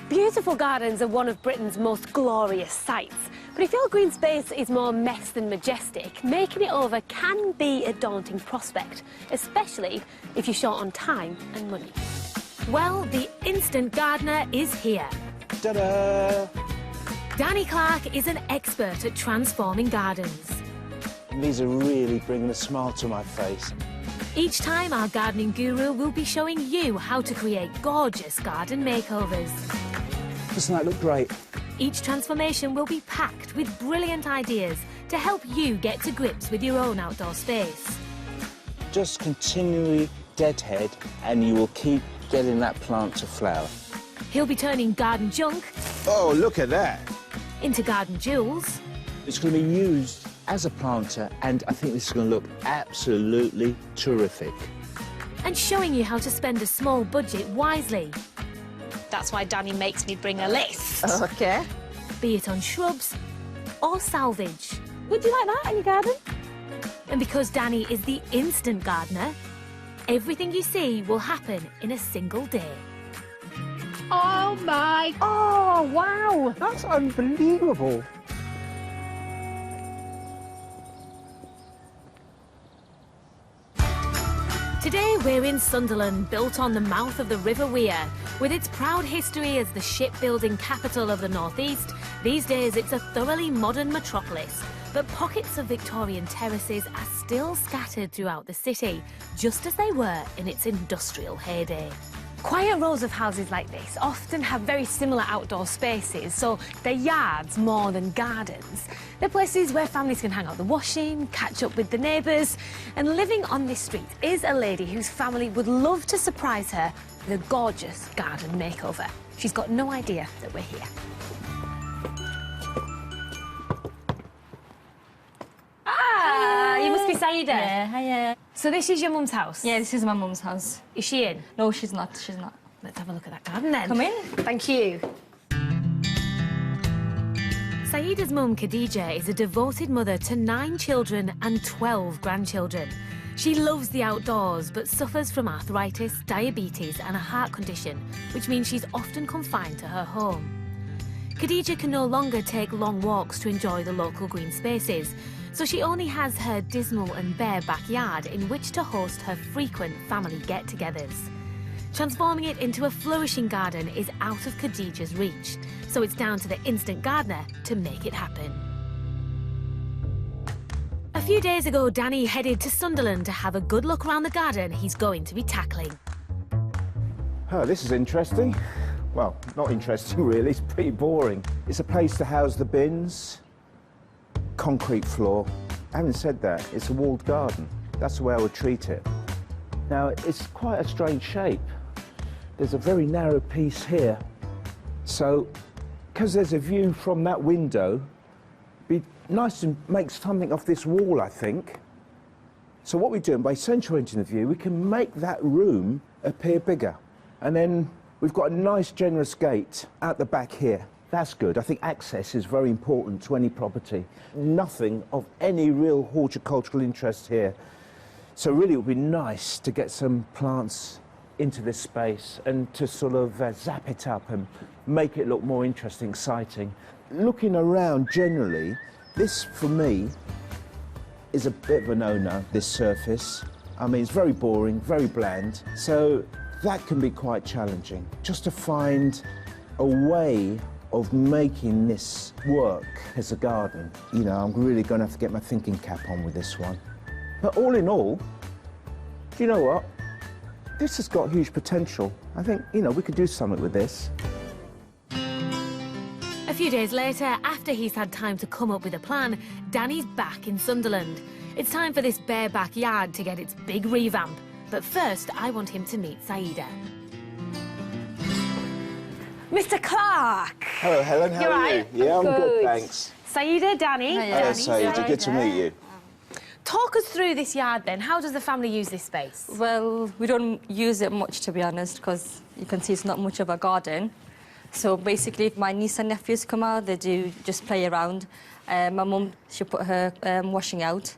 Beautiful gardens are one of Britain's most glorious sights. But if your green space is more mess than majestic, making it over can be a daunting prospect, especially if you're short on time and money. Well, the Instant Gardener is here. Ta-da! Danny Clark is an expert at transforming gardens. These are really bringing a smile to my face. Each time, our gardening guru will be showing you how to create gorgeous garden makeovers. Doesn't that look great? Each transformation will be packed with brilliant ideas to help you get to grips with your own outdoor space. Just continually deadhead and you will keep getting that plant to flower. He'll be turning garden junk... Oh, look at that! ...into garden jewels. It's going to be used as a planter and I think this is going to look absolutely terrific. And showing you how to spend a small budget wisely. That's why Danny makes me bring a list. OK. Be it on shrubs or salvage. Would you like that in your garden? And because Danny is the Instant Gardener, everything you see will happen in a single day. Oh, my... Oh, wow. That's unbelievable. Today we're in Sunderland, built on the mouth of the River Wear. With its proud history as the shipbuilding capital of the North East, these days it's a thoroughly modern metropolis. But pockets of Victorian terraces are still scattered throughout the city, just as they were in its industrial heyday. Quiet rows of houses like this often have very similar outdoor spaces, so they're yards more than gardens. They're places where families can hang out the washing, catch up with the neighbours. And living on this street is a lady whose family would love to surprise her with a gorgeous garden makeover. She's got no idea that we're here. Ah, you must be Saida. Yeah, hiya. So this is your mum's house? Yeah, this is my mum's house. Is she in? No, she's not. She's not. Let's have a look at that garden then. Come in. Thank you. Saida's mum, Khadija, is a devoted mother to 9 children and 12 grandchildren. She loves the outdoors, but suffers from arthritis, diabetes and a heart condition, which means she's often confined to her home. Khadija can no longer take long walks to enjoy the local green spaces, so she only has her dismal and bare backyard in which to host her frequent family get-togethers. Transforming it into a flourishing garden is out of Khadija's reach, so it's down to the Instant Gardener to make it happen. A few days ago, Danny headed to Sunderland to have a good look around the garden he's going to be tackling. Oh, this is interesting. Well, not interesting really, it's pretty boring. It's a place to house the bins, concrete floor. Having said that, it's a walled garden. That's the way I would treat it. Now, it's quite a strange shape. There's a very narrow piece here. So, because there's a view from that window, it'd be nice to make something off this wall, I think. So what we're doing, by accentuating the view, we can make that room appear bigger. And then we've got a nice, generous gate out the back here. That's good. I think access is very important to any property. Nothing of any real horticultural interest here. So really it would be nice to get some plants into this space and to sort of zap it up and make it look more interesting, exciting. Looking around generally, this for me is a bit of a no-no, this surface. I mean, it's very boring, very bland. So that can be quite challenging. Just to find a way of making this work as a garden. You know, I'm really going to have to get my thinking cap on with this one. But all in all, do you know what? This has got huge potential. I think, you know, we could do something with this. A few days later, after he's had time to come up with a plan, Danny's back in Sunderland. It's time for this bare backyard to get its big revamp. But first, I want him to meet Saida. Mr. Clark! Hello, Helen. How are you? Yeah, I'm good, thanks. Saida, Danny. Hello, Saida. Good to meet you. Talk us through this yard then. How does the family use this space? Well, we don't use it much, to be honest, because you can see it's not much of a garden. So basically, if my niece and nephews come out, they do just play around. My mum, she put her washing out.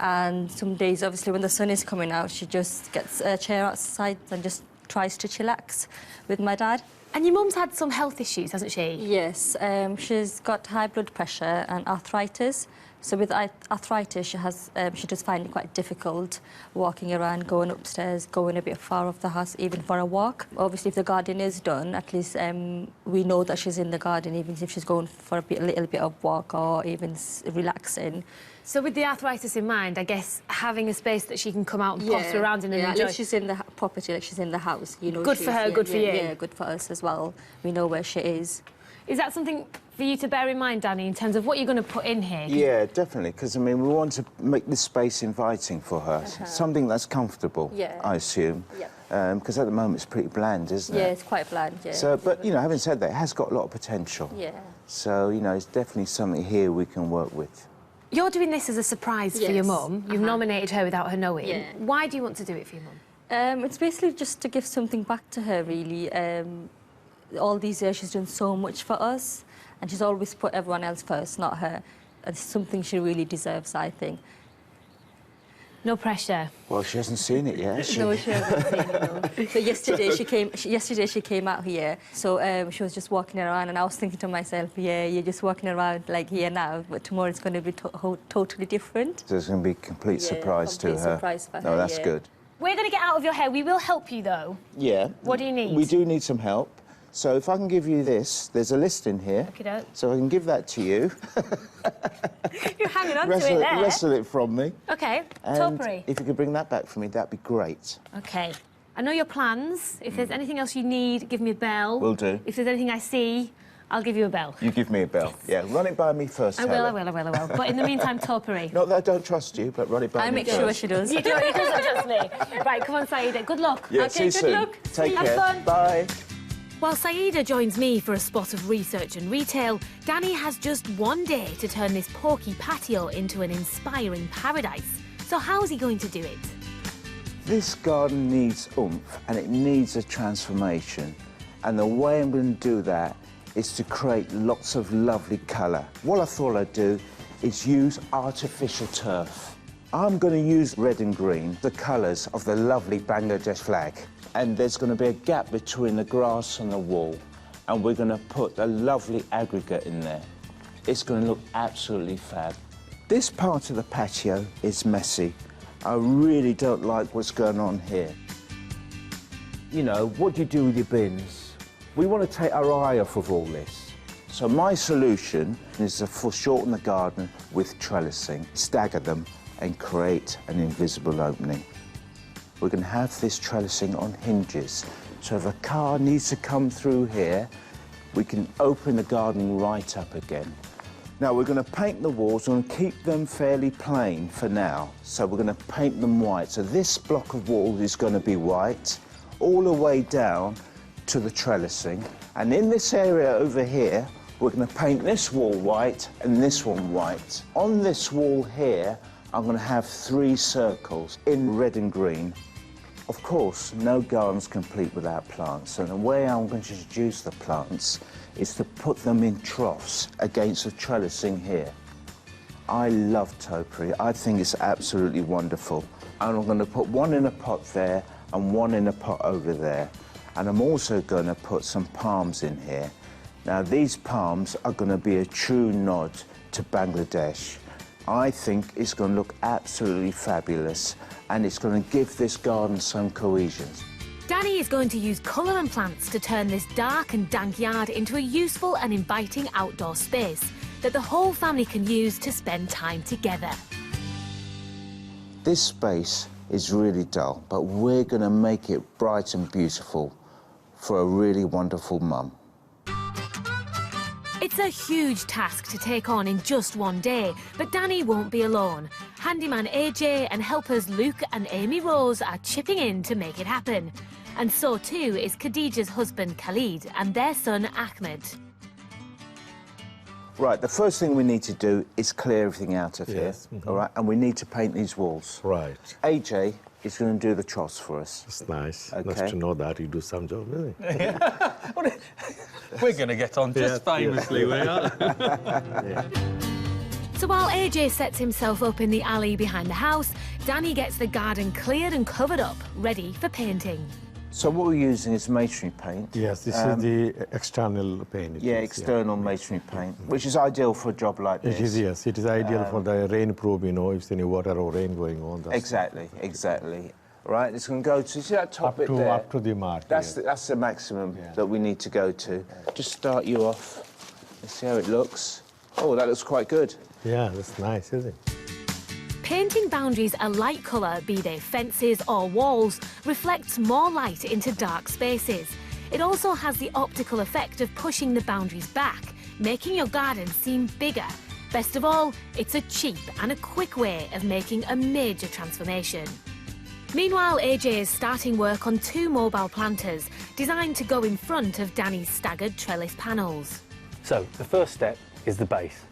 And some days, obviously, when the sun is coming out, she just gets a chair outside and just tries to chillax with my dad. And your mum's had some health issues, hasn't she? Yes, she's got high blood pressure and arthritis. So with arthritis, she does find it quite difficult walking around, going upstairs, going a bit far off the house, even for a walk. Obviously, if the garden is done, at least we know that she's in the garden, even if she's going for a little bit of walk or even relaxing. So with the arthritis in mind, I guess having a space that she can come out and potter around in and enjoy. At least she's in the property, like she's in the house. You know, good for her, good for you. Yeah, good for us as well. We know where she is. Is that something for you to bear in mind, Danny, in terms of what you're going to put in here? Yeah, definitely, because, I mean, we want to make this space inviting for her, something that's comfortable, I assume. Because at the moment it's pretty bland, isn't it? Yeah, it's quite bland, yeah. So, but, you know, having said that, it has got a lot of potential. Yeah. So, you know, it's definitely something here we can work with. You're doing this as a surprise for your mum. You've nominated her without her knowing. Yeah. Why do you want to do it for your mum? It's basically just to give something back to her, really. All these years she's done so much for us, and she's always put everyone else first, not her. And it's something she really deserves, I think. No pressure. Well, she hasn't seen it yet, has she? No, she hasn't seen it, no. So yesterday she came out here, so she was just walking around, and I was thinking to myself, yeah, you're just walking around like here now, but tomorrow it's going to be totally different. So it's going to be a complete surprise to her. Surprise for her. Oh, that's good. We're going to get out of your hair. We will help you, though. Yeah. What do you need? We do need some help. So if I can give you this, there's a list in here. Okey-doke. So I can give that to you. You're hanging on to it there. Wrestle it from me. OK, And topiary. if you could bring that back for me, that'd be great. OK. I know your plans. If there's anything else you need, give me a bell. Will do. If there's anything I see, I'll give you a bell. You give me a bell. Yeah, run it by me first, I will. But in the meantime, topiary. Not that I don't trust you, but run it by me I make first. sure she does. You don't trust me. Right, come on, Saida. Good luck. Yeah, OK, see you good soon. luck. Take Have care. fun. Bye. While Saida joins me for a spot of research and retail, Danny has just one day to turn this porky patio into an inspiring paradise. So how's he going to do it? This garden needs oomph and it needs a transformation. And the way I'm going to do that is to create lots of lovely colour. What I thought I'd do is use artificial turf. I'm going to use red and green, the colours of the lovely Bangladesh flag. And there's going to be a gap between the grass and the wall. And we're going to put a lovely aggregate in there. It's going to look absolutely fab. This part of the patio is messy. I really don't like what's going on here. You know, what do you do with your bins? We want to take our eye off of all this. So my solution is to foreshorten the garden with trellising, stagger them and create an invisible opening. We're going to have this trellising on hinges. So if a car needs to come through here, we can open the garden right up again. Now we're going to paint the walls. We're going to keep them fairly plain for now. So we're going to paint them white. So this block of wall is going to be white all the way down to the trellising. And in this area over here, we're going to paint this wall white and this one white. On this wall here, I'm going to have 3 circles in red and green. Of course, no garden's complete without plants, and the way I'm going to introduce the plants is to put them in troughs against the trellising here. I love topiary. I think it's absolutely wonderful. And I'm going to put one in a pot there and one in a pot over there. And I'm also going to put some palms in here. Now, these palms are going to be a true nod to Bangladesh. I think it's going to look absolutely fabulous, and it's going to give this garden some cohesion. Danny is going to use colour and plants to turn this dark and dank yard into a useful and inviting outdoor space that the whole family can use to spend time together. This space is really dull, but we're going to make it bright and beautiful for a really wonderful mum. It's a huge task to take on in just one day, but Danny won't be alone. Handyman AJ and helpers Luke and Amy Rose are chipping in to make it happen. And so too is Khadija's husband Khalid and their son Ahmed. Right, the first thing we need to do is clear everything out of here, all right? And we need to paint these walls. Right. AJ is going to do the troughs for us. That's nice. Okay. Nice to know that you do some job, isn't it? We're going to get on just famously, we are. So while AJ sets himself up in the alley behind the house, Danny gets the garden cleared and covered up, ready for painting. So what we're using is masonry paint. Yes, this is the external paint. It Yeah, is, external masonry paint, which is ideal for a job like this. It is, yes. It is ideal for the rain-proof, you know, if there's any water or rain going on. Exactly, exactly. Right, it's going to go to, see that top bit there? Up to the mark. That's, yes. that's the maximum that we need to go to. Just start you off. Let's see how it looks. Oh, that looks quite good. Yeah, that's nice, isn't it? Painting boundaries a light colour, be they fences or walls, reflects more light into dark spaces. It also has the optical effect of pushing the boundaries back, making your garden seem bigger. Best of all, it's a cheap and a quick way of making a major transformation. Meanwhile, AJ is starting work on 2 mobile planters designed to go in front of Danny's staggered trellis panels. So, the first step is the base.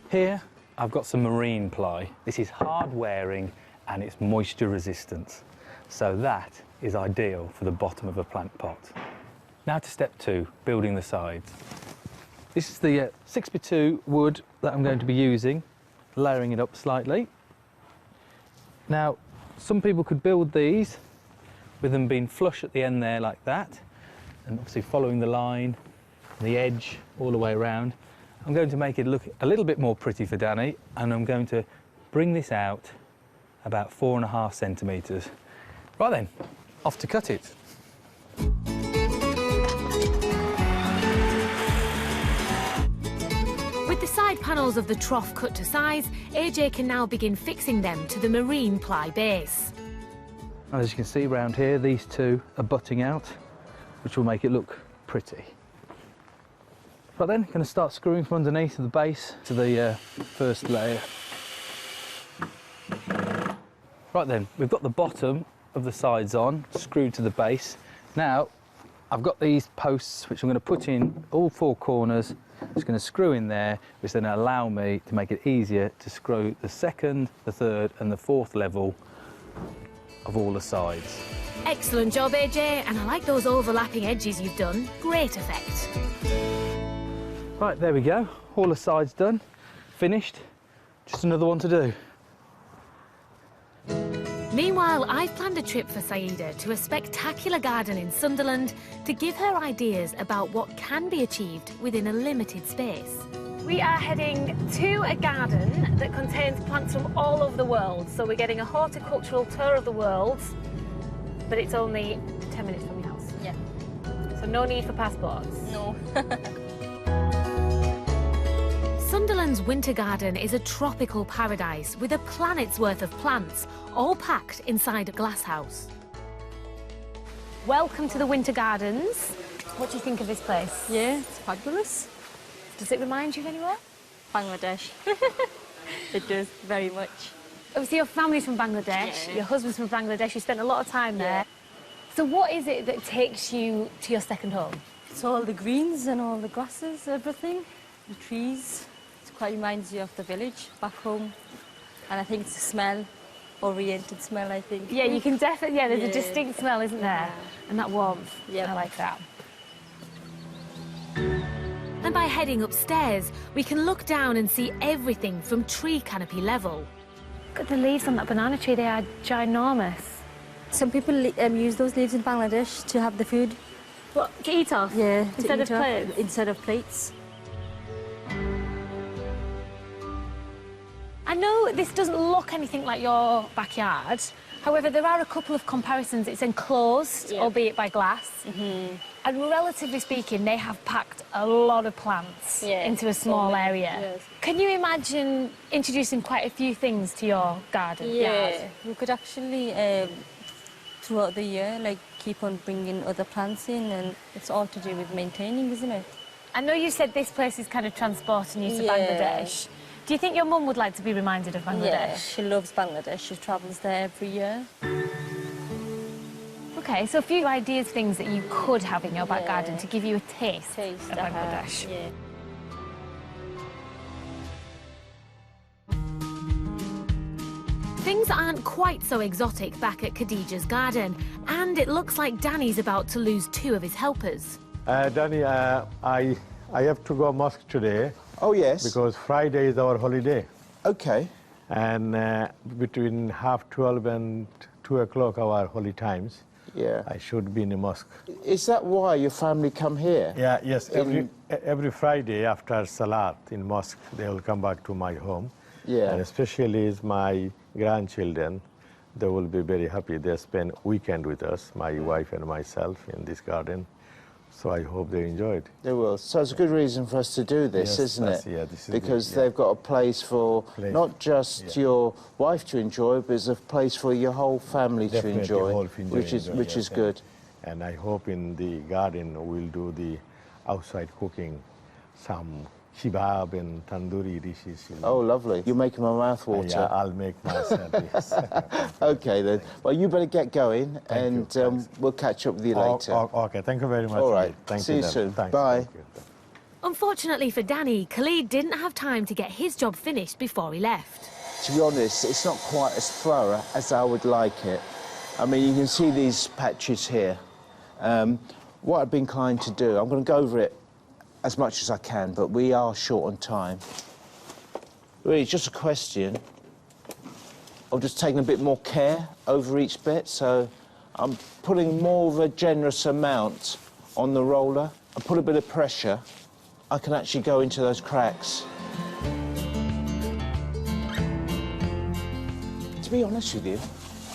Here, I've got some marine ply. This is hard wearing and it's moisture resistant. So that is ideal for the bottom of a plant pot. Now to step 2, building the sides. This is the 6x2 wood that I'm going to be using, layering it up slightly. Now, some people could build these with them being flush at the end there like that, and obviously following the line, the edge all the way around. I'm going to make it look a little bit more pretty for Danny, and I'm going to bring this out about 4.5 centimetres. Right then, off to cut it. With the side panels of the trough cut to size, AJ can now begin fixing them to the marine ply base. As you can see around here, these 2 are butting out, which will make it look pretty. Right then, going to start screwing from underneath the base to the first layer. Right then, we've got the bottom of the sides on, screwed to the base. Now, I've got these posts which I'm going to put in all 4 corners. Just going to screw in there, which then allow me to make it easier to screw the 2nd, the 3rd and the 4th level of all the sides. Excellent job, AJ, and I like those overlapping edges you've done. Great effect. Right, there we go. All the sides done, finished. Just another one to do. Meanwhile, I've planned a trip for Saida to a spectacular garden in Sunderland to give her ideas about what can be achieved within a limited space. We are heading to a garden that contains plants from all over the world, so we're getting a horticultural tour of the world, but it's only 10 minutes from your house. Yeah. So no need for passports. No. Sunderland's winter garden is a tropical paradise with a planet's worth of plants, all packed inside a glass house. Welcome to the Winter Gardens. What do you think of this place? Yeah, it's fabulous. Does it remind you of anywhere? Bangladesh. It does, very much. Obviously, your family's from Bangladesh, Yeah. your husband's from Bangladesh, you spent a lot of time there. Yeah. So what is it that takes you to your second home? It's all the greens and all the grasses, everything, the trees. It quite reminds you of the village back home. And I think it's the smell, oriented smell, I think. Yeah, you can definitely, there's a Yeah. distinct smell, isn't there? Yeah. And that warmth, Yeah. I like that. And by heading upstairs, we can look down and see everything from tree canopy level. Look at the leaves on that banana tree, they are ginormous. Some people use those leaves in Bangladesh to have the food. What, to eat off? Yeah. to Instead of eat off, plates? Instead of plates. I know this doesn't look anything like your backyard. However, there are a couple of comparisons. It's enclosed, Yeah. albeit by glass. And relatively speaking, they have packed a lot of plants Yeah, into a so small many, area. yes. Can you imagine introducing quite a few things to your garden? Yeah, yard? we could actually, throughout the year, like keep on bringing other plants in, and it's all to do with maintaining, isn't it? I know you said this place is kind of transporting you to Yeah. Bangladesh. Do you think your mum would like to be reminded of Yeah, Bangladesh? she loves Bangladesh. She travels there every year. Okay, so a few ideas, things that you could have in your back Yeah. garden to give you a taste of uh-huh, Bangladesh. Yeah. Things aren't quite so exotic back at Khadija's garden, and it looks like Danny's about to lose 2 of his helpers. Danny, I have to go mosque today Oh, yes. because Friday is our holiday. OK. And between 12:30 and 2 o'clock our holy times. Yeah. I should be in a mosque. Is that why your family come here? Yeah, yes. Every Friday after Salat in mosque, they will come back to my home. Yeah. And especially is my grandchildren, they will be very happy. They spend weekend with us, my wife and myself, in this garden. So I hope they enjoy it. They will. So it's a good reason for us to do this, Yes, isn't it? yeah, this is because good, yeah. they've got a place for not just your wife to enjoy, but it's a place for your whole family Definitely, to enjoy, whole family which is enjoy, yes, good. And I hope in the garden we'll do the outside cooking, some kebab and tandoori dishes. You know. Oh, lovely. You're making my mouth water. Yeah, I'll make myself, yes. Okay, then. Well, you better get going, and we'll catch up with you later. Okay, thank you very much. All right. Thank See you you then. soon. Thanks. Bye. Thank you. Unfortunately for Danny, Khalid didn't have time to get his job finished before he left. To be honest, it's not quite as thorough as I would like it. I mean, you can see these patches here. What I'd be inclined to do, I'm going to go over it as much as I can, but we are short on time. Really, it's just a question of just taking a bit more care over each bit, so I'm putting more of a generous amount on the roller. I put a bit of pressure, I can actually go into those cracks. To be honest with you,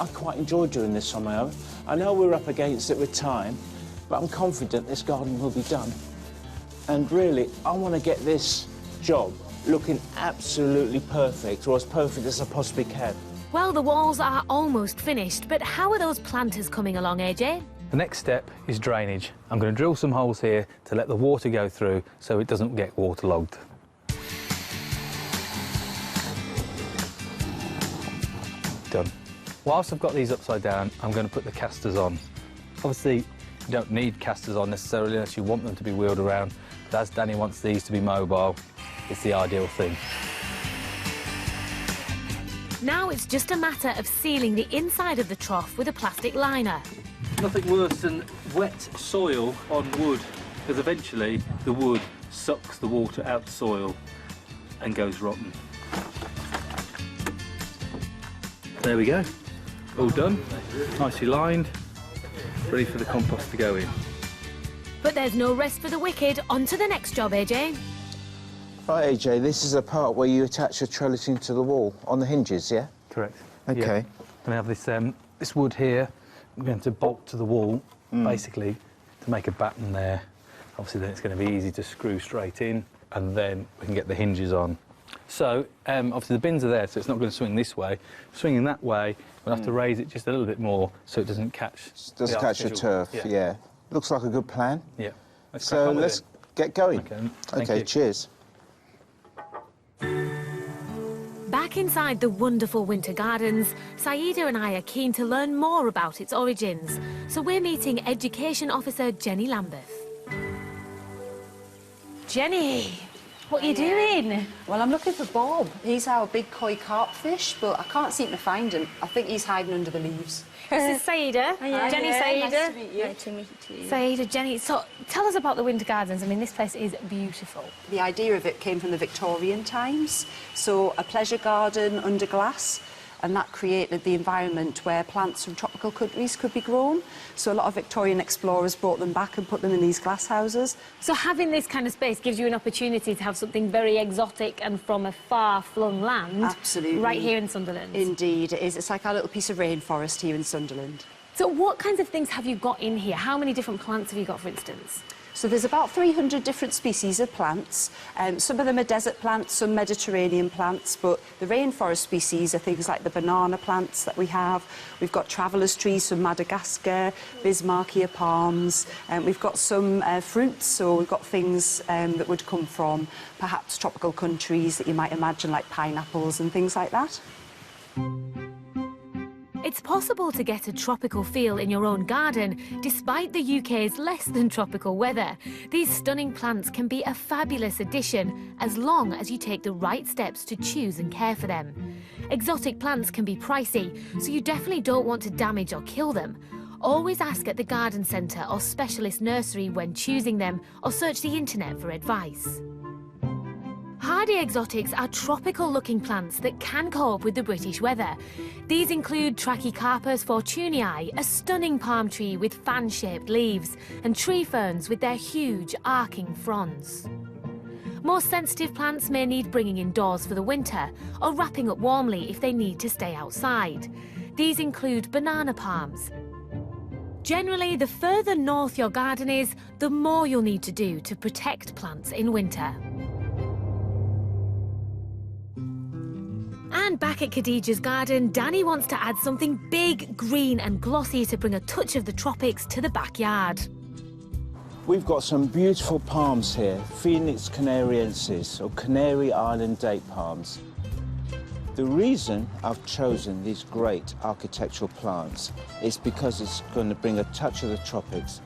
I quite enjoy doing this on my own. I know we're up against it with time, but I'm confident this garden will be done. And really, I want to get this job looking absolutely perfect, or as perfect as I possibly can. Well, the walls are almost finished, but how are those planters coming along, AJ? The next step is drainage. I'm going to drill some holes here to let the water go through so it doesn't get waterlogged. Done. Whilst I've got these upside down, I'm going to put the casters on. Obviously, you don't need casters on necessarily unless you want them to be wheeled around, but as Danny wants these to be mobile, it's the ideal thing. Now it's just a matter of sealing the inside of the trough with a plastic liner. Nothing worse than wet soil on wood, because eventually the wood sucks the water out the soil and goes rotten. There we go. All done, nicely lined, ready for the compost to go in. But there's no rest for the wicked. On to the next job, AJ. Right, AJ, this is the part where you attach the trellising to the wall on the hinges, yeah? Correct. Okay. Yeah. And I have this wood here. I'm going to bolt to the wall, basically, to make a batten there. Obviously, then it's going to be easy to screw straight in, and then we can get the hinges on. So, obviously, the bins are there, so it's not going to swing this way. Swinging that way, we'll have to raise it just a little bit more so it doesn't catch Doesn't catch the turf, yeah. Looks like a good plan. Yeah. Let's So let's get going. Okay, cheers. Back inside the wonderful winter gardens, Saida and I are keen to learn more about its origins. So we're meeting Education Officer Jenny Lambeth. Jenny, what are you doing? Well, I'm looking for Bob. He's our big koi carp fish, but I can't seem to find him. I think he's hiding under the leaves. This is Saida. Jenny, Saida. Nice to meet you. Nice to meet you. Saida, Jenny. So tell us about the winter gardens. I mean, this place is beautiful. The idea of it came from the Victorian times. So a pleasure garden under glass, and that created the environment where plants from tropical countries could be grown. So a lot of Victorian explorers brought them back and put them in these glass houses. So having this kind of space gives you an opportunity to have something very exotic and from a far-flung land. Absolutely. Right here in Sunderland. Indeed, it is. It's like our little piece of rainforest here in Sunderland. So what kinds of things have you got in here? How many different plants have you got, for instance? So there's about 300 different species of plants. Some of them are desert plants, some Mediterranean plants, but the rainforest species are things like the banana plants that we have. We've got traveller's trees from Madagascar, Bismarckia palms. We've got some fruits, so we've got things that would come from perhaps tropical countries that you might imagine, like pineapples and things like that. It's possible to get a tropical feel in your own garden, despite the UK's less than tropical weather. These stunning plants can be a fabulous addition, as long as you take the right steps to choose and care for them. Exotic plants can be pricey, so you definitely don't want to damage or kill them. Always ask at the garden centre or specialist nursery when choosing them, or search the internet for advice. Hardy exotics are tropical-looking plants that can cope with the British weather. These include Trachycarpus fortunei, a stunning palm tree with fan-shaped leaves, and tree ferns with their huge arcing fronds. More sensitive plants may need bringing indoors for the winter, or wrapping up warmly if they need to stay outside. These include banana palms. Generally, the further north your garden is, the more you'll need to do to protect plants in winter. And back at Khadija's garden, Danny wants to add something big, green and glossy to bring a touch of the tropics to the backyard. We've got some beautiful palms here, Phoenix canariensis, or Canary Island date palms. The reason I've chosen these great architectural plants is because it's going to bring a touch of the tropics.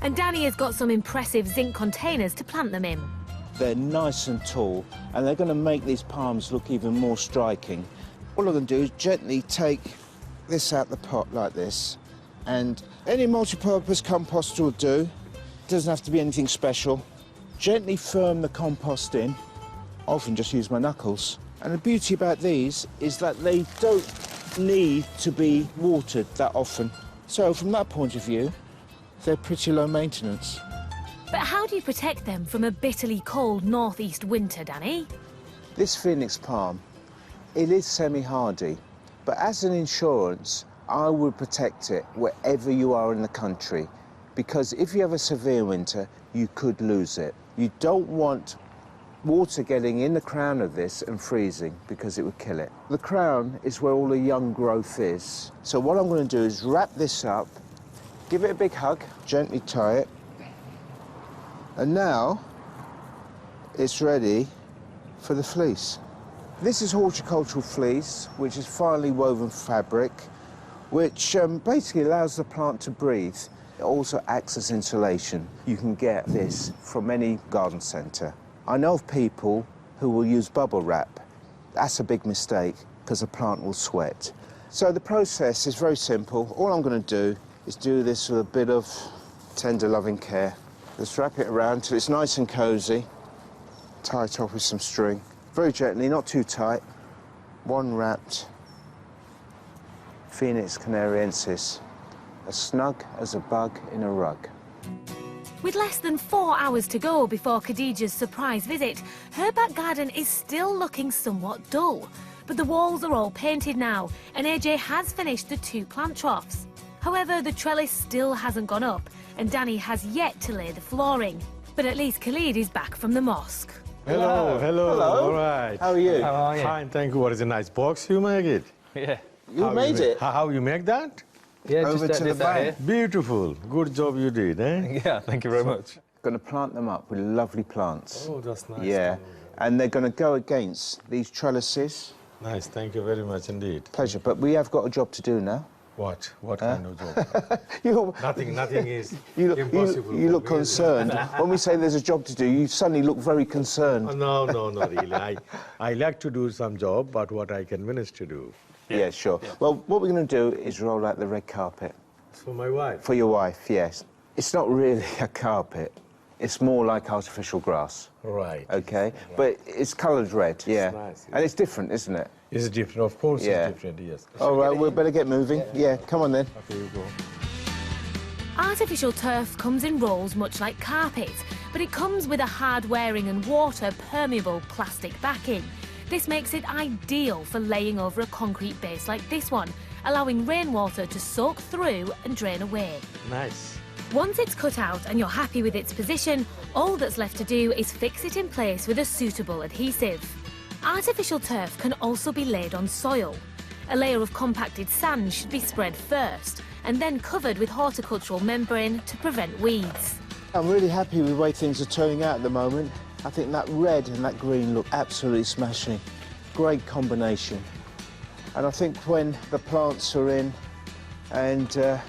And Danny has got some impressive zinc containers to plant them in. They're nice and tall, and they're going to make these palms look even more striking. All I'm going to do is gently take this out the pot like this, and any multi-purpose compost will do. It doesn't have to be anything special. Gently firm the compost in. I often just use my knuckles. And the beauty about these is that they don't need to be watered that often. So from that point of view, they're pretty low maintenance. But how do you protect them from a bitterly cold northeast winter, Danny? This Phoenix palm, it is semi-hardy, but as an insurance, I would protect it wherever you are in the country, because if you have a severe winter, you could lose it. You don't want water getting in the crown of this and freezing, because it would kill it. The crown is where all the young growth is. So what I'm going to do is wrap this up, give it a big hug, gently tie it, and now it's ready for the fleece. This is horticultural fleece, which is finely woven fabric, which basically allows the plant to breathe. It also acts as insulation. You can get this from any garden centre. I know of people who will use bubble wrap. That's a big mistake, because the plant will sweat. So the process is very simple. All I'm going to do is do this with a bit of tender, loving care. Just wrap it around till it's nice and cosy. Tie it off with some string. Very gently, not too tight. One wrapped Phoenix canariensis, as snug as a bug in a rug. With less than 4 hours to go before Khadija's surprise visit, her back garden is still looking somewhat dull. But the walls are all painted now, and AJ has finished the 2 plant troughs. However, the trellis still hasn't gone up, and Danny has yet to lay the flooring. But at least Khalid is back from the mosque. Hello, hello. Hello. All right. How are you? How are you? Fine, thank you. What is a nice box you make it? Yeah. You made it? How you make that? Yeah, Over just to the did that back. here. Beautiful. Good job you did, eh? Yeah, thank you very much. Going to plant them up with lovely plants. Oh, that's nice. Yeah, and they're going to go against these trellises. Nice, thank you very much indeed. Pleasure, but we have got a job to do now. What? What kind of job? You, Nothing is you impossible. you look for me. concerned. When we say there's a job to do, you suddenly look very concerned. Oh, no, really. I like to do some job, but what I can manage to do. Yeah, sure. Yeah. Well, what we're going to do is roll out the red carpet. For my wife. For your wife, yes. It's not really a carpet. It's more like artificial grass. Right. Okay? Right. But it's coloured red, yeah. nice, yeah. And it's different, isn't it? It's different, of course Yeah. it's different, yes. All right, we better get moving. Yeah, come on then. Okay, you go. Artificial turf comes in rolls much like carpet, but it comes with a hard-wearing and water-permeable plastic backing. This makes it ideal for laying over a concrete base like this one, allowing rainwater to soak through and drain away. Nice. Once it's cut out and you're happy with its position, all that's left to do is fix it in place with a suitable adhesive. Artificial turf can also be laid on soil. A layer of compacted sand should be spread first, and then covered with horticultural membrane to prevent weeds. I'm really happy with the way things are turning out at the moment. I think that red and that green look absolutely smashing. Great combination. And I think when the plants are in and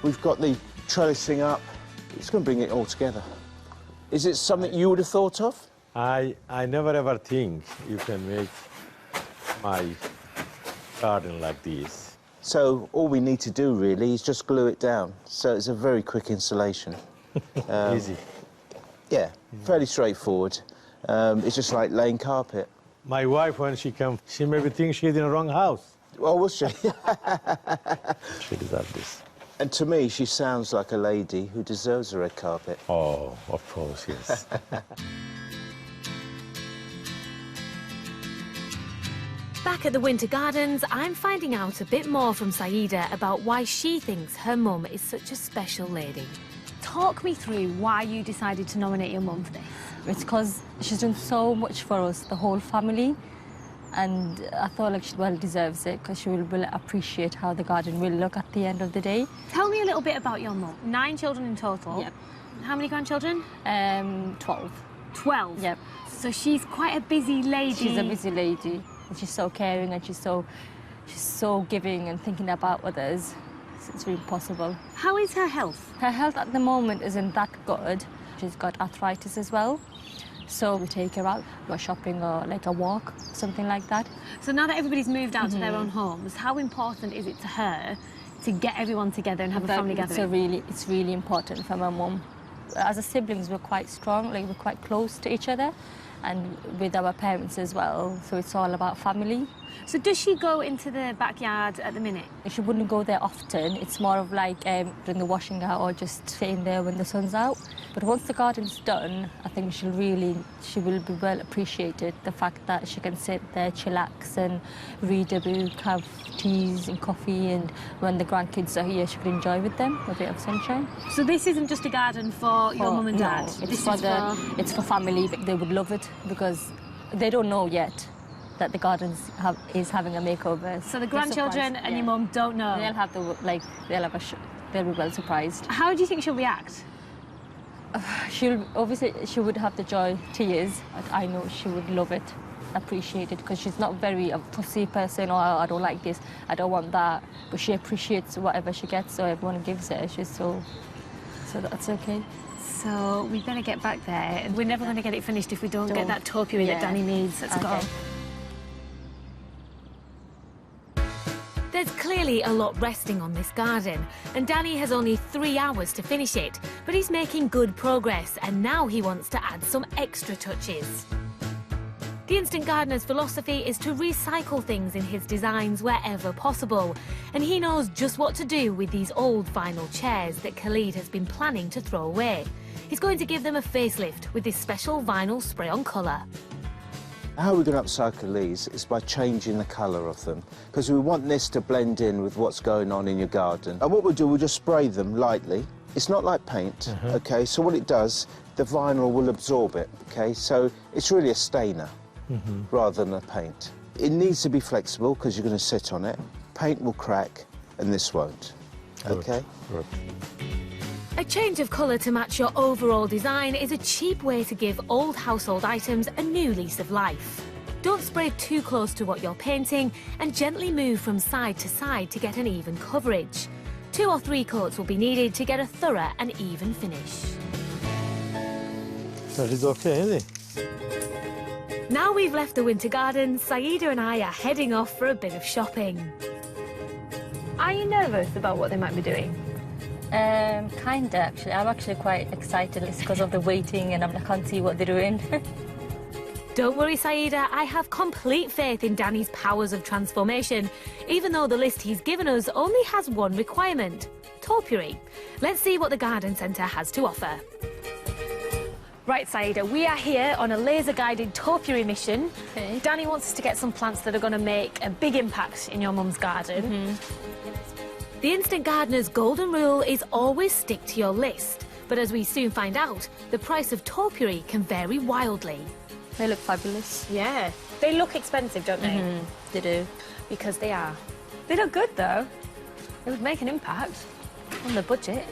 we've got the trellising up, it's going to bring it all together. Is it something you would have thought of? I never ever think you can make my garden like this. So all we need to do really is just glue it down. So it's a very quick installation. Easy. Yeah, fairly straightforward. It's just like laying carpet. My wife, when she comes, she maybe thinks she's in the wrong house. Oh, was she? She deserves this. And to me, she sounds like a lady who deserves a red carpet. Oh, of course, yes. Back at the Winter Gardens, I'm finding out a bit more from Saida about why she thinks her mum is such a special lady. Talk me through why you decided to nominate your mum for this. It's because she's done so much for us, the whole family, and I thought like she well deserves it because she will appreciate how the garden will look at the end of the day. Tell me a little bit about your mum. 9 children in total. Yep. How many grandchildren? 12. 12? Yep. So she's quite a busy lady. She's a busy lady, and she's so caring, and she's so giving and thinking about others. It's really possible. How is her health? Her health at the moment isn't that good. She's got arthritis as well. So we take her out, go shopping or like a walk, something like that. So now that everybody's moved out to their own homes, how important is it to her to get everyone together and have a family gathering? It's really important for my mum. As a siblings, we're quite strong, like we're quite close to each other, and with our parents as well. So it's all about family. So does she go into the backyard at the minute? She wouldn't go there often. It's more of like doing the washing out or just staying there when the sun's out. But once the garden's done, I think she will be well appreciated. The fact that she can sit there, chillax and read a book, have teas and coffee, and when the grandkids are here, she can enjoy with them a bit of sunshine. So this isn't just a garden for your mum and dad? No, it's for family. They would love it because they don't know yet that the garden is having a makeover. So the grandchildren and your mum don't know? They'll be well surprised. How do you think she'll react? She would have the joy, tears, but I know she would love it, appreciate it, because she's not very a fussy person, or I don't like this, I don't want that, but she appreciates whatever she gets, so everyone gives her. So that's okay. So we better get back there. We're never going to get it finished if we don't get that topiary that Danny needs. Let's go. There's clearly a lot resting on this garden, and Danny has only 3 hours to finish it, but he's making good progress, and now he wants to add some extra touches. The Instant Gardener's philosophy is to recycle things in his designs wherever possible, and he knows just what to do with these old vinyl chairs that Khalid has been planning to throw away. He's going to give them a facelift with this special vinyl spray-on colour. How we're going to upcycle these is by changing the colour of them, because we want this to blend in with what's going on in your garden. And what we'll do, we'll just spray them lightly. It's not like paint, OK? So what it does, the vinyl will absorb it, OK? So it's really a stainer rather than a paint. It needs to be flexible because you're going to sit on it. Paint will crack and this won't, OK? Good. A change of colour to match your overall design is a cheap way to give old household items a new lease of life. Don't spray too close to what you're painting, and gently move from side to side to get an even coverage. 2 or 3 coats will be needed to get a thorough and even finish. That is okay, isn't it? Now we've left the winter garden, Saida and I are heading off for a bit of shopping. Are you nervous about what they might be doing? Kinda, actually. I'm actually quite excited just because of the waiting and I can't see what they're doing. Don't worry, Saida, I have complete faith in Danny's powers of transformation, even though the list he's given us only has one requirement: topiary. Let's see what the garden centre has to offer. Right, Saida, we are here on a laser-guided topiary mission. Okay. Danny wants us to get some plants that are going to make a big impact in your mum's garden. The Instant Gardener's golden rule is always stick to your list. But as we soon find out, the price of topiary can vary wildly. They look fabulous. Yeah. They look expensive, don't they? They do. Because they are. They look good, though. It would make an impact on the budget.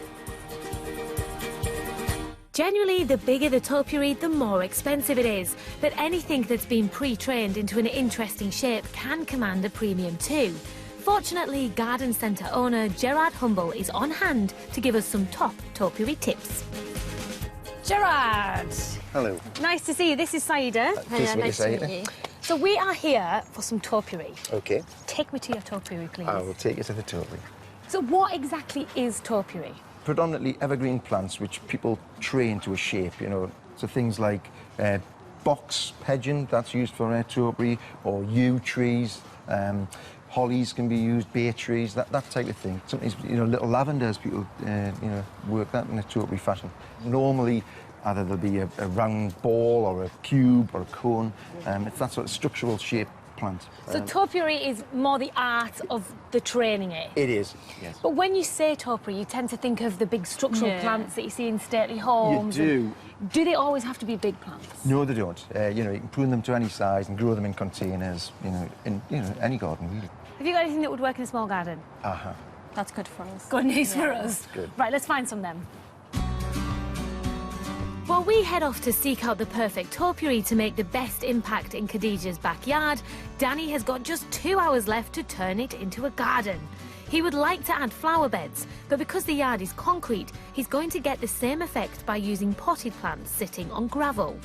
Generally, the bigger the topiary, the more expensive it is. But anything that's been pre-trained into an interesting shape can command a premium too. Fortunately, garden centre owner Gerard Humble is on hand to give us some top topiary tips. Gerard! Hello. Nice to see you. This is Saida. Nice to meet you. So we are here for some topiary. OK. Take me to your topiary, please. I will take you to the topiary. So what exactly is topiary? Predominantly evergreen plants which people train to a shape, you know. So things like box hedging, that's used for topiary, or yew trees. Hollies can be used, bay trees, that type of thing. Sometimes, you know, little lavenders, people, you know, work that in a topiary fashion. Normally, either there'll be a round ball or a cube or a cone. It's that sort of structural shape plant. So topiary is more the art of the training it? It is, yes. But when you say topiary, you tend to think of the big structural plants that you see in stately homes. You do. Do they always have to be big plants? No, they don't. You know, you can prune them to any size and grow them in containers, you know, in any garden, really. Have you got anything that would work in a small garden? Uh-huh. That's good for us. Good news for us. Good. Right, let's find some then. While we head off to seek out the perfect topiary to make the best impact in Khadijah's backyard, Danny has got just 2 hours left to turn it into a garden. He would like to add flower beds, but because the yard is concrete, he's going to get the same effect by using potted plants sitting on gravel.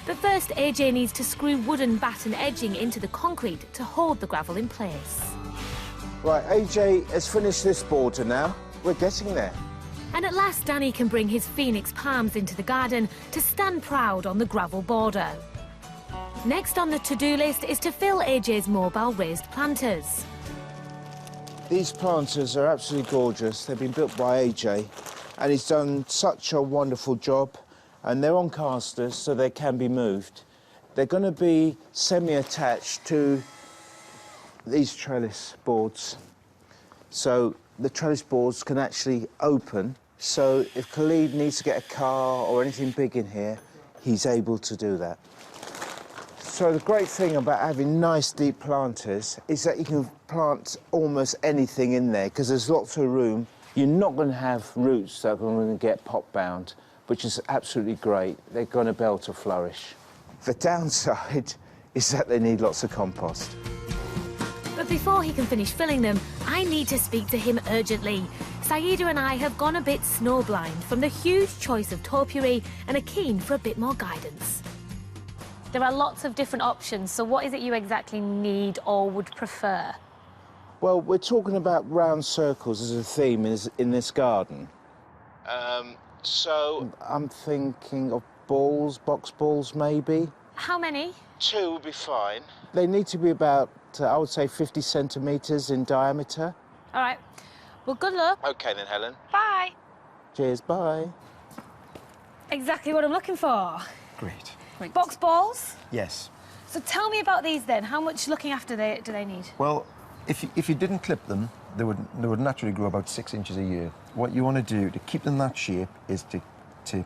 But first, AJ needs to screw wooden batten edging into the concrete to hold the gravel in place. Right, AJ has finished this border now. We're getting there. And at last, Danny can bring his phoenix palms into the garden to stand proud on the gravel border. Next on the to-do list is to fill AJ's mobile raised planters. These planters are absolutely gorgeous. They've been built by AJ, and he's done such a wonderful job. And they're on casters, so they can be moved. They're going to be semi-attached to these trellis boards. So the trellis boards can actually open. So if Khalid needs to get a car or anything big in here, he's able to do that. So the great thing about having nice deep planters is that you can plant almost anything in there because there's lots of room. You're not going to have roots that are going to get pot-bound, which is absolutely great. They're going to be able to flourish. The downside is that they need lots of compost. But before he can finish filling them, I need to speak to him urgently. Saida and I have gone a bit snowblind from the huge choice of topiary and are keen for a bit more guidance. There are lots of different options, so what is it you exactly need or would prefer? Well, we're talking about round circles as a theme in this garden. So I'm thinking of balls, box balls maybe. How many? 2 would be fine. They need to be about, I would say, 50 centimetres in diameter. All right. Well, good luck. OK then, Helen. Bye. Cheers, bye. Exactly what I'm looking for. Great. Box balls? Yes. So tell me about these then. How much looking after do they need? Well, if you didn't clip them, they would naturally grow about 6 inches a year. What you want to do to keep them that shape is to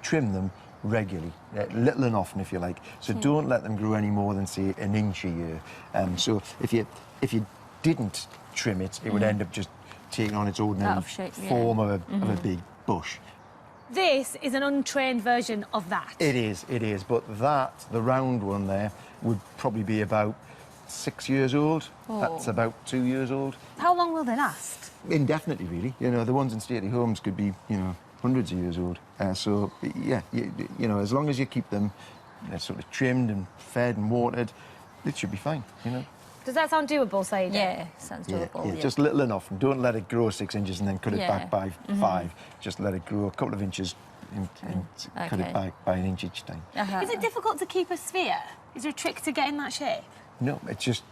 trim them regularly, little and often, if you like. So don't let them grow any more than, say, 1 inch a year. So if you didn't trim it, it would end up just taking on its ordinary form of a big bush. This is an untrained version of that. It is. But the round one there, would probably be about 6 years old. That's about 2 years old. How long will they last? Indefinitely, really. You know, the ones in stately homes could be, you know, hundreds of years old. So, yeah, you know, as long as you keep them sort of trimmed and fed and watered, it should be fine, you know. Does that sound doable, Saida? Yeah, sounds doable. Yeah, just little enough. And don't let it grow 6 inches and then cut it back by 5. Just let it grow a couple of inches and cut it back by 1 inch each time. Is it difficult to keep a sphere? Is there a trick to getting that shape? No, it's just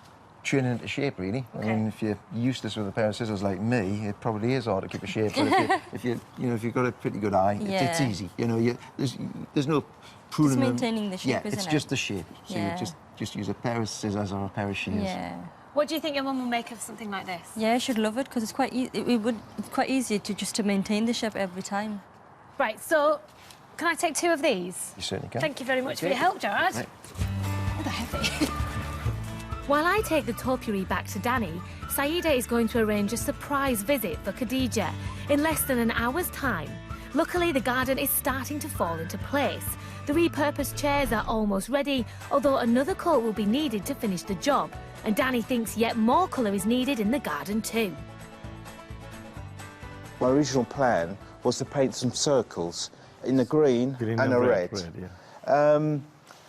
training into shape, really. I mean, if you're useless with a pair of scissors like me, it probably is hard to keep a shape. But if you've got a pretty good eye, it's easy. You know, there's no pruning. Just maintaining the shape, yeah, isn't it's it? just the shape. So you just use a pair of scissors or a pair of shears. Yeah. What do you think your mum will make of something like this? Yeah, I should love it because it's quite it's quite easy to maintain the shape every time. Right, so can I take 2 of these? You certainly can. Thank you very much for your help, Gerard. Right. Oh, they're heavy. While I take the topiary back to Danny, Saida is going to arrange a surprise visit for Khadijah in less than an hour's time. Luckily, the garden is starting to fall into place. The repurposed chairs are almost ready, although another coat will be needed to finish the job. And Danny thinks yet more colour is needed in the garden too. My original plan was to paint some circles in the green and a red.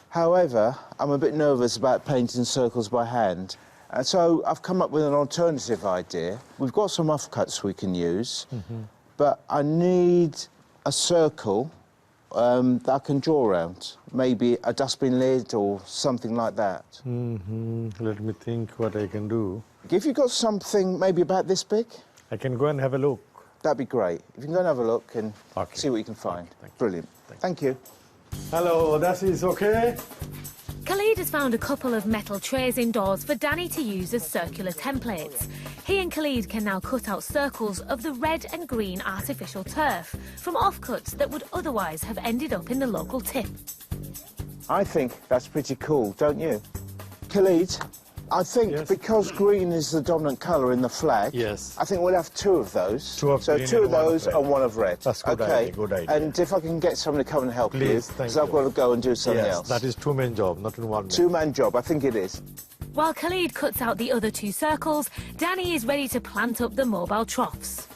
However, I'm a bit nervous about painting circles by hand. And so I've come up with an alternative idea. We've got some offcuts we can use, but I need a circle that I can draw around? Maybe a dustbin lid or something like that. Let me think what I can do. If you've got something maybe about this big, I can go and have a look. that'd be great. If you can go and have a look and Okay. see what you can find. Okay, thank you. Brilliant. Thank you. Hello, that is okay? Khalid has found a couple of metal trays indoors for Danny to use as circular templates. He and Khalid can now cut out circles of the red and green artificial turf from offcuts that would otherwise have ended up in the local tip. I think that's pretty cool, don't you? Khalid, I think Yes. because green is the dominant colour in the flag, Yes. I think we'll have two of those. Two of so green two and of one of those red. and one of red. That's good okay. idea, good idea. And if I can get someone to come and help you, Please, thank because I've you. got to go and do something Yes, else. that is two-man job, not in one man. Two-man job, I think it is. While Khalid cuts out the other two circles, Danny is ready to plant up the mobile troughs.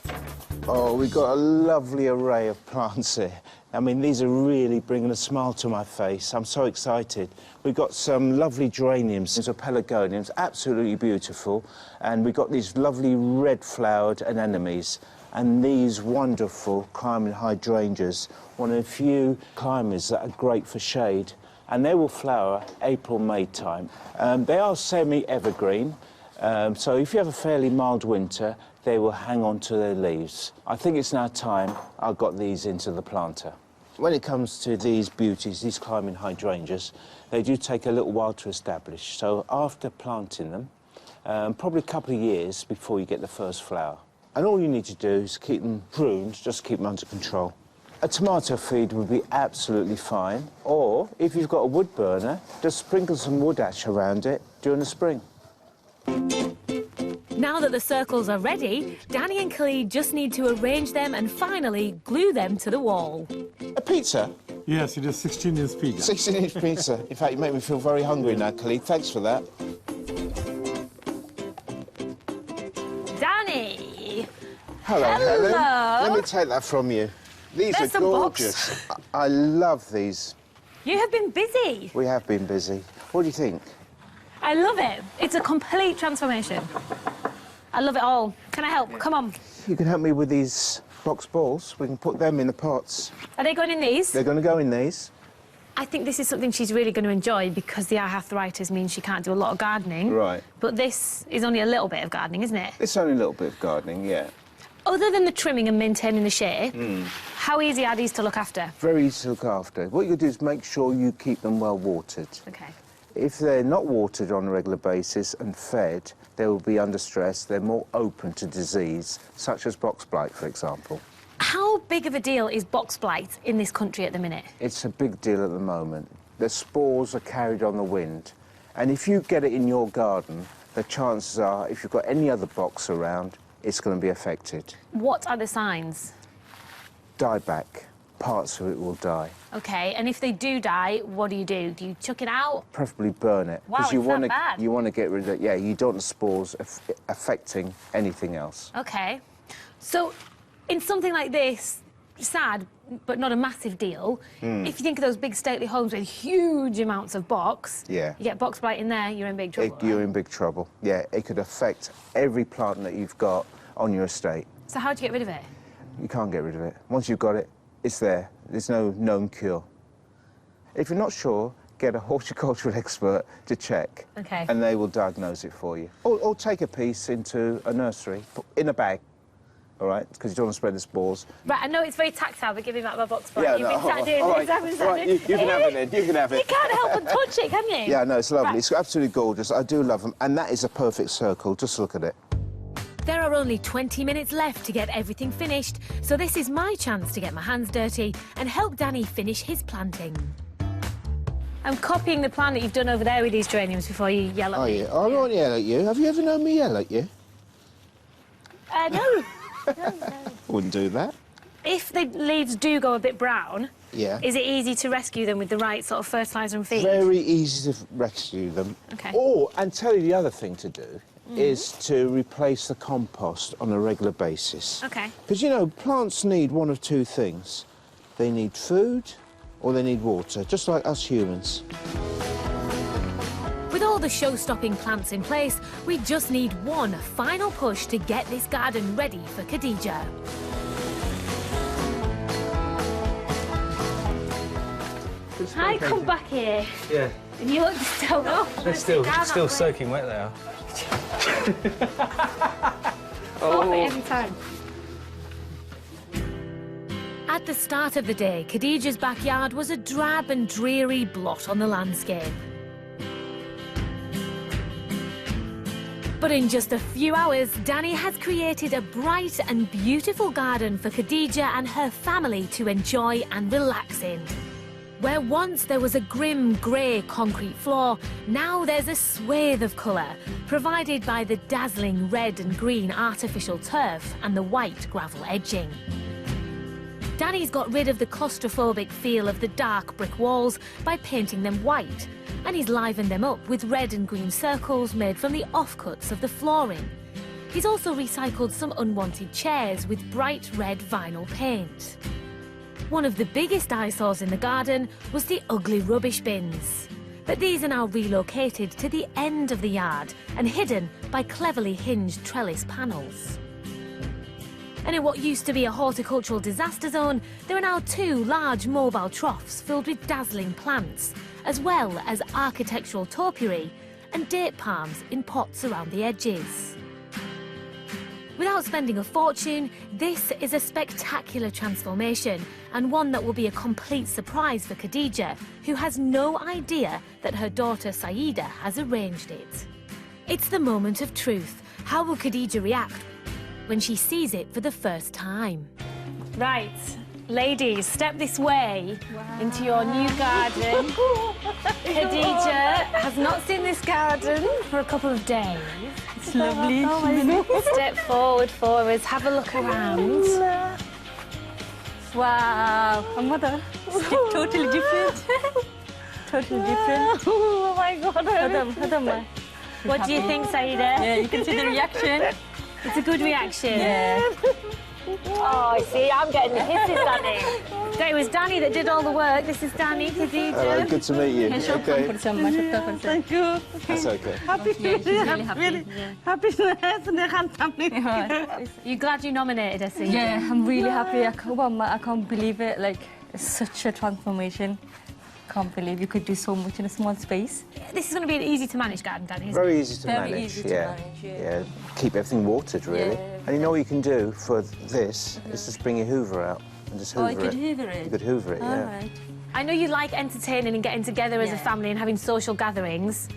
Oh, we've got a lovely array of plants here. I mean, these are really bringing a smile to my face. I'm so excited. We've got some lovely geraniums, or pelargoniums, absolutely beautiful. And we've got these lovely red-flowered anemones and these wonderful climbing hydrangeas, one of the few climbers that are great for shade. And they will flower April, May time. They are semi-evergreen, so if you have a fairly mild winter, they will hang on to their leaves. I think it's now time I got these into the planter. When it comes to these beauties, these climbing hydrangeas, they do take a little while to establish. So after planting them, probably a couple of years before you get the first flower. And all you need to do is keep them pruned, just keep them under control. A tomato feed would be absolutely fine, or if you've got a wood burner, just sprinkle some wood ash around it during the spring. Now that the circles are ready, Danny and Khalid just need to arrange them and finally glue them to the wall. A pizza? Yes, it is 16-inch pizza. 16-inch pizza. In fact, you make me feel very hungry now, Khalid. Thanks for that. Danny! Hello, Hello. Helen. Let me take that from you. These There's are some gorgeous. I love these. You have been busy. We have been busy. What do you think? I love it. It's a complete transformation. I love it all. Can I help? Come on. You can help me with these box balls. We can put them in the pots. Are they going in these? They're going to go in these. I think this is something she's really going to enjoy because the arthritis means she can't do a lot of gardening. Right. But this is only a little bit of gardening, isn't it? It's only a little bit of gardening, yeah. Other than the trimming and maintaining the shape, how easy are these to look after? Very easy to look after. What you do is make sure you keep them well watered. Okay. If they're not watered on a regular basis and fed, they will be under stress. They're more open to disease, such as box blight, for example. How big of a deal is box blight in this country at the minute? It's a big deal at the moment. The spores are carried on the wind. And if you get it in your garden, the chances are, if you've got any other box around, it's going to be affected. What are the signs? Dieback. Parts of it will die. Okay, and if they do die, what do? Do you chuck it out? Preferably burn it. Wow, Because you it's that want to bad? you want to get rid of it. Yeah, you don't want the spores affecting anything else. Okay. So, in something like this, sad, but not a massive deal, if you think of those big stately homes with huge amounts of box, Yeah. you get box blight in there, you're in big trouble. You're in big trouble. Yeah, it could affect every plant that you've got on your estate. So how do you get rid of it? You can't get rid of it. Once you've got it, it's there. There's no known cure. If you're not sure, get a horticultural expert to check. Okay. And they will diagnose it for you. Or take a piece into a nursery, in a bag, all right? Because you don't want to spread the spores. Right, I know it's very tactile, but give me back my box blight. Yeah, You've no, been sat doing all this, right, I've been all sat right, doing- you can have it then, you can have it. You can't help but touch it, can you? Yeah, no, it's lovely. Right. It's absolutely gorgeous. I do love them. And that is a perfect circle. Just look at it. There are only 20 minutes left to get everything finished, so this is my chance to get my hands dirty and help Danny finish his planting. I'm copying the plan that you've done over there with these geraniums before you yell at Oh, me. yeah. I won't yell at you. Have you ever known me yell at you? No. Wouldn't do that. If the leaves do go a bit brown, Yeah. is it easy to rescue them with the right sort of fertiliser and feed? Very easy to rescue them. Okay. Or, and tell you the other thing to do, is to replace the compost on a regular basis. Okay. Because, you know, plants need one of two things. They need food or they need water, just like us humans. With all the show-stopping plants in place, we just need one final push to get this garden ready for Khadija. I come back here Yeah. and you look still up. They're still soaking wet, they are. Every time. At the start of the day, Khadija's backyard was a drab and dreary blot on the landscape. But in just a few hours, Danny has created a bright and beautiful garden for Khadija and her family to enjoy and relax in. Where once there was a grim grey concrete floor, now there's a swathe of colour, provided by the dazzling red and green artificial turf and the white gravel edging. Danny's got rid of the claustrophobic feel of the dark brick walls by painting them white, and he's livened them up with red and green circles made from the offcuts of the flooring. He's also recycled some unwanted chairs with bright red vinyl paint. One of the biggest eyesores in the garden was the ugly rubbish bins. But these are now relocated to the end of the yard and hidden by cleverly hinged trellis panels. And in what used to be a horticultural disaster zone, there are now 2 large mobile troughs filled with dazzling plants, as well as architectural topiary and date palms in pots around the edges. Without spending a fortune, this is a spectacular transformation and one that will be a complete surprise for Khadija, who has no idea that her daughter Saida has arranged it. It's the moment of truth. How will Khadija react when she sees it for the first time? Right, ladies, step this way into your new garden. Khadija has not seen this garden for a couple of days. It's lovely. Step forward, forwards, have a look around. Wow, mother, totally different. Totally different. Oh my God. What do you think, Saida? Yeah, you can see the reaction. It's a good reaction. Yeah. Oh, I see, I'm getting the hisses, Danny. It was Danny that did all the work. This is Danny, Khadija. Hello, good to meet you. Okay. Thank you. That's okay. Happy Yeah, she's really happy. happiness. You glad you nominated us? Yeah, I'm really happy. I can't believe it. Like, it's such a transformation. Can't believe you could do so much in a small space. This is going to be an easy to manage garden, Danny, isn't Very easy to Very manage. easy to yeah. manage, yeah. Yeah. Keep everything watered, really. Yeah. And you know what you can do for this is just bring your Hoover out and just Hoover you could hoover it? You could Hoover it, All yeah. right. I know you like entertaining and getting together as a Yeah. family and having social gatherings.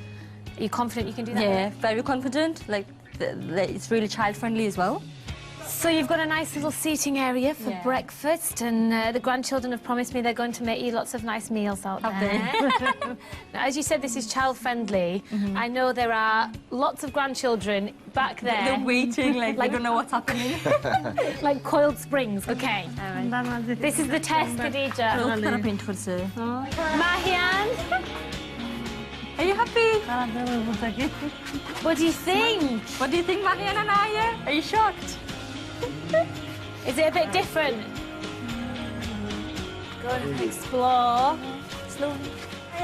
Are you confident you can do that? Yeah, very confident. Like, it's really child-friendly as well. So you've got a nice little seating area for Yeah. breakfast, and the grandchildren have promised me they're going to make you lots of nice meals out Have there. Now, as you said, this is child-friendly. I know there are lots of grandchildren back there. They're waiting, like they don't know what's happening. Like coiled springs. Okay. This is the test, Khadija. Mahian, Are you happy? what do you think? What do you think, Mahian and Aya? Are you shocked? Is it a bit different? Go and explore. Slowly.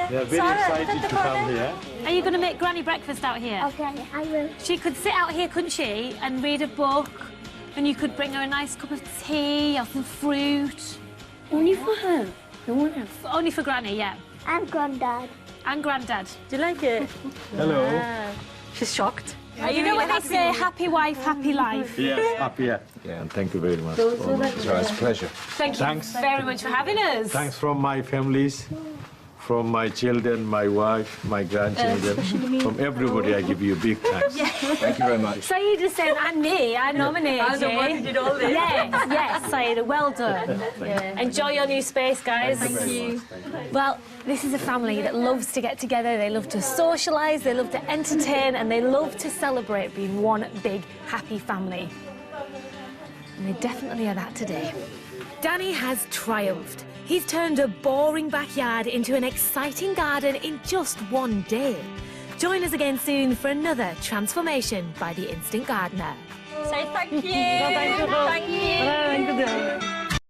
They're very excited to come here. Are you going to make Granny breakfast out here? Okay, I will. She could sit out here, couldn't she, and read a book, and you could bring her a nice cup of tea or some fruit. Only for her. No one else. Only for Granny, yeah. And Granddad. And Grandad. Do you like it? Hello. She's shocked. You know when they say happy wife, happy life? Yes, up here. Yeah, and thank you very much. So it's a pleasure. Thank you very much for having us. Thanks from my families, from my children, my wife, my grandchildren, from everybody. I give you a big thanks. Thank you very much. Saida said, and me, I nominated I'm the one who did all this. Yes, Saida, well done. Enjoy your new space, guys. Thank you. Well, this is a family that loves to get together, they love to socialise, they love to entertain, and they love to celebrate being one big, happy family. And they definitely are that today. Danny has triumphed. He's turned a boring backyard into an exciting garden in just one day. Join us again soon for another transformation by the Instant Gardener. Say thank you. Thank you.